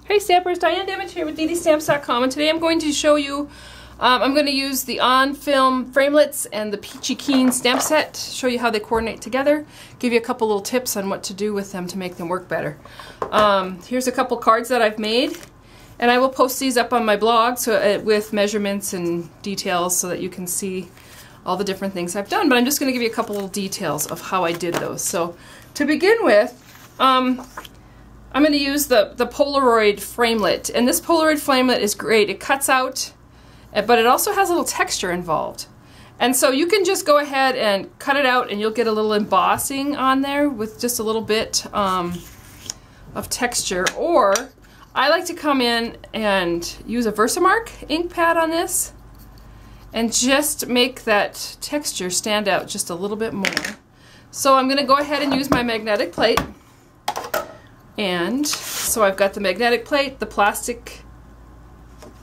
Hey Stampers, Diane Damage here with ddStamps.com, and today I'm going to show you, I'm going to use the on-film Framelits and the Peachy Keen stamp set, show you how they coordinate together, give you a couple little tips on what to do with them to make them work better. Here's a couple cards that I've made, and I will post these up on my blog with measurements and details so that you can see all the different things I've done, but I'm just going to give you a couple little details of how I did those. So to begin with, I'm going to use the Polaroid Framelit, and this Polaroid Framelit is great. It cuts out, but it also has a little texture involved. And so you can just go ahead and cut it out and you'll get a little embossing on there with just a little bit of texture. Or I like to come in and use a Versamark ink pad on this and just make that texture stand out just a little bit more. So I'm going to go ahead and use my magnetic plate. And so I've got the magnetic plate, the plastic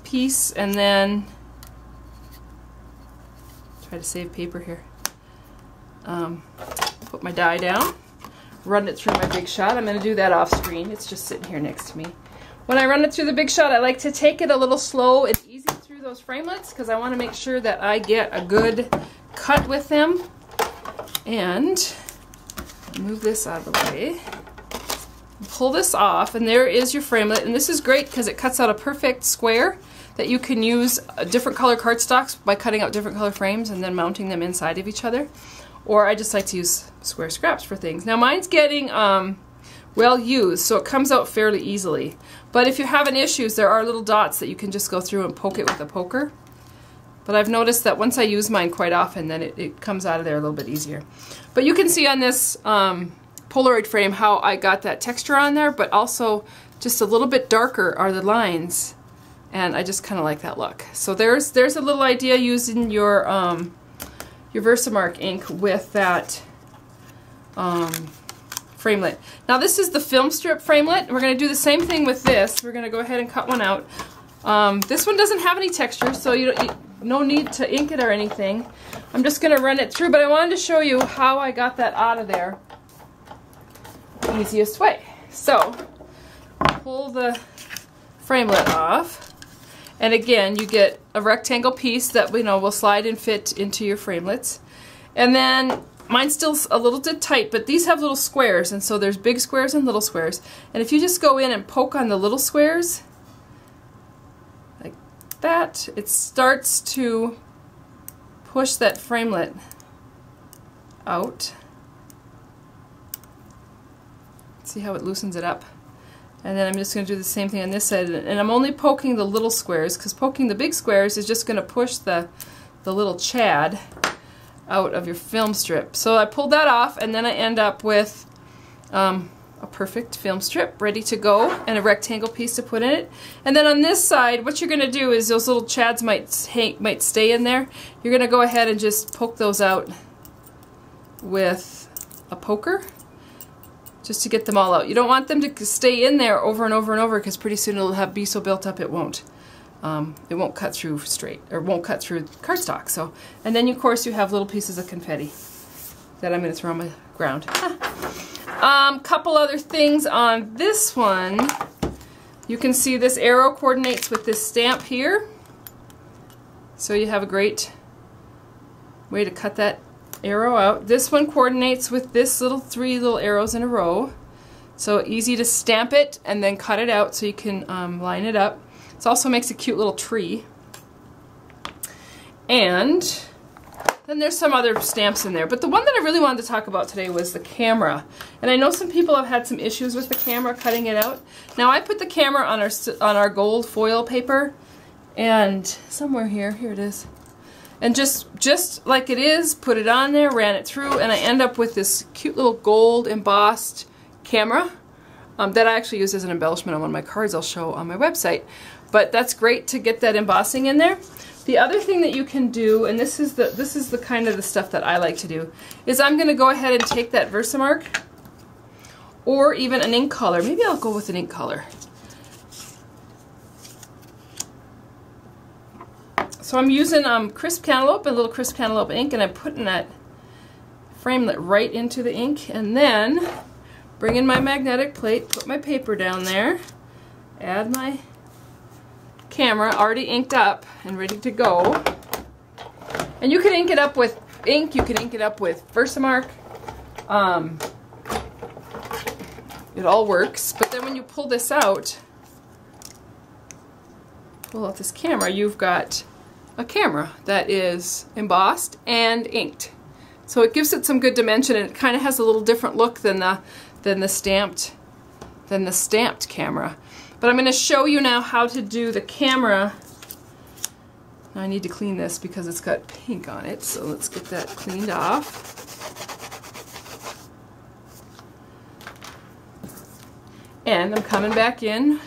piece, and then try to save paper here. Put my die down, run it through my Big Shot. I'm going to do that off screen. It's just sitting here next to me. When I run it through the Big Shot, I like to take it a little slow and easy through those framelits because I want to make sure that I get a good cut with them. And move this out of the way. Pull this off, and there is your framelit, and this is great because it cuts out a perfect square that you can use different color cardstocks by cutting out different color frames and then mounting them inside of each other. Or I just like to use square scraps for things. Now mine's getting well used, so it comes out fairly easily. But if you're having issues, there are little dots that you can just go through and poke it with a poker. But I've noticed that once I use mine quite often, then it comes out of there a little bit easier. But you can see on this Polaroid frame how I got that texture on there, but also just a little bit darker are the lines, and I just kind of like that look. So there's a little idea using your Versamark ink with that framelit. Now this is the film strip framelit. We're going to do the same thing with this. We're going to go ahead and cut one out. This one doesn't have any texture, so no need to ink it or anything. I'm just going to run it through, but I wanted to show you how I got that out of there easiest way. So pull the framelit off, and again you get a rectangle piece that will slide and fit into your framelits. And then mine's still a little bit tight, but these have little squares, and so there's big squares and little squares. And if you just go in and poke on the little squares like that, it starts to push that framelit out. See how it loosens it up? And then I'm just going to do the same thing on this side, and I'm only poking the little squares because poking the big squares is just going to push the little chad out of your film strip. So I pulled that off, and then I end up with a perfect film strip ready to go and a rectangle piece to put in it. And then on this side, what you're going to do is those little chads might stay in there. You're going to go ahead and just poke those out with a poker, just to get them all out. You don't want them to stay in there over and over and over because pretty soon it'll be so built up it won't cut through straight, or won't cut through cardstock. So, and then of course you have little pieces of confetti that I'm going to throw on the ground. Couple other things on this one. You can see this arrow coordinates with this stamp here, so you have a great way to cut that arrow out. This one coordinates with this three little arrows in a row, so easy to stamp it and then cut it out so you can line it up. It also makes a cute little tree. And then there's some other stamps in there, but the one that I really wanted to talk about today was the camera. And I know some people have had some issues with the camera cutting it out. Now I put the camera on our gold foil paper, and somewhere here it is. And just like it is, put it on there, ran it through, and I end up with this cute little gold embossed camera that I actually use as an embellishment on one of my cards I'll show on my website. But that's great to get that embossing in there. The other thing that you can do, and this is the kind of the stuff that I like to do, is I'm going to go ahead and take that Versamark or even an ink color. Maybe I'll go with an ink color. So I'm using crisp cantaloupe, a little crisp cantaloupe ink, and I'm putting that framelit right into the ink, and then bring in my magnetic plate, put my paper down there, add my camera already inked up and ready to go. And you can ink it up with ink, you can ink it up with Versamark. It all works. But then when you pull this out, pull out this camera, you've got a camera that is embossed and inked. So it gives it some good dimension, and it kind of has a little different look than the stamped camera. But I'm going to show you now how to do the camera. Now I need to clean this because it's got pink on it, so let's get that cleaned off. And I'm coming back in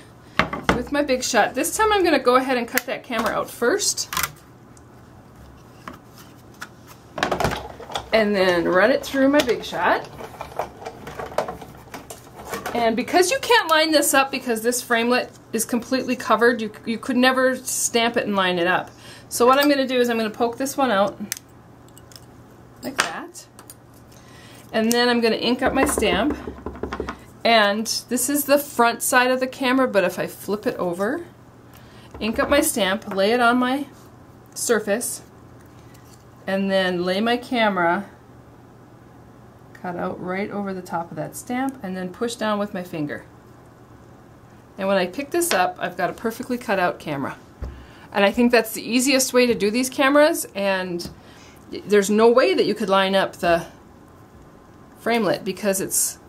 with my Big Shot. This time I'm going to go ahead and cut that camera out first. And then run it through my Big Shot. And because you can't line this up because this framelit is completely covered, you could never stamp it and line it up. So what I'm going to do is I'm going to poke this one out like that. And then I'm going to ink up my stamp. And this is the front side of the camera, but if I flip it over, ink up my stamp, lay it on my surface, and then lay my camera cut out right over the top of that stamp, and then push down with my finger. And when I pick this up, I've got a perfectly cut out camera. And I think that's the easiest way to do these cameras, and there's no way that you could line up the Framelit because it's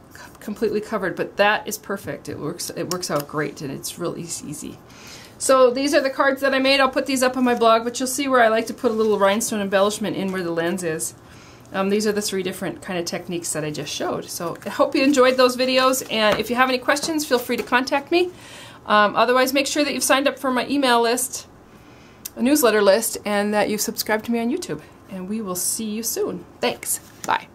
completely covered, but that is perfect. It works out great, and it's really easy. So these are the cards that I made. I'll put these up on my blog, but you'll see where I like to put a little rhinestone embellishment in where the lens is. These are the 3 different kind of techniques that I just showed. So I hope you enjoyed those videos, and if you have any questions, feel free to contact me. Otherwise, make sure that you've signed up for my email list, a newsletter list, and that you've subscribed to me on YouTube. And we will see you soon. Thanks. Bye.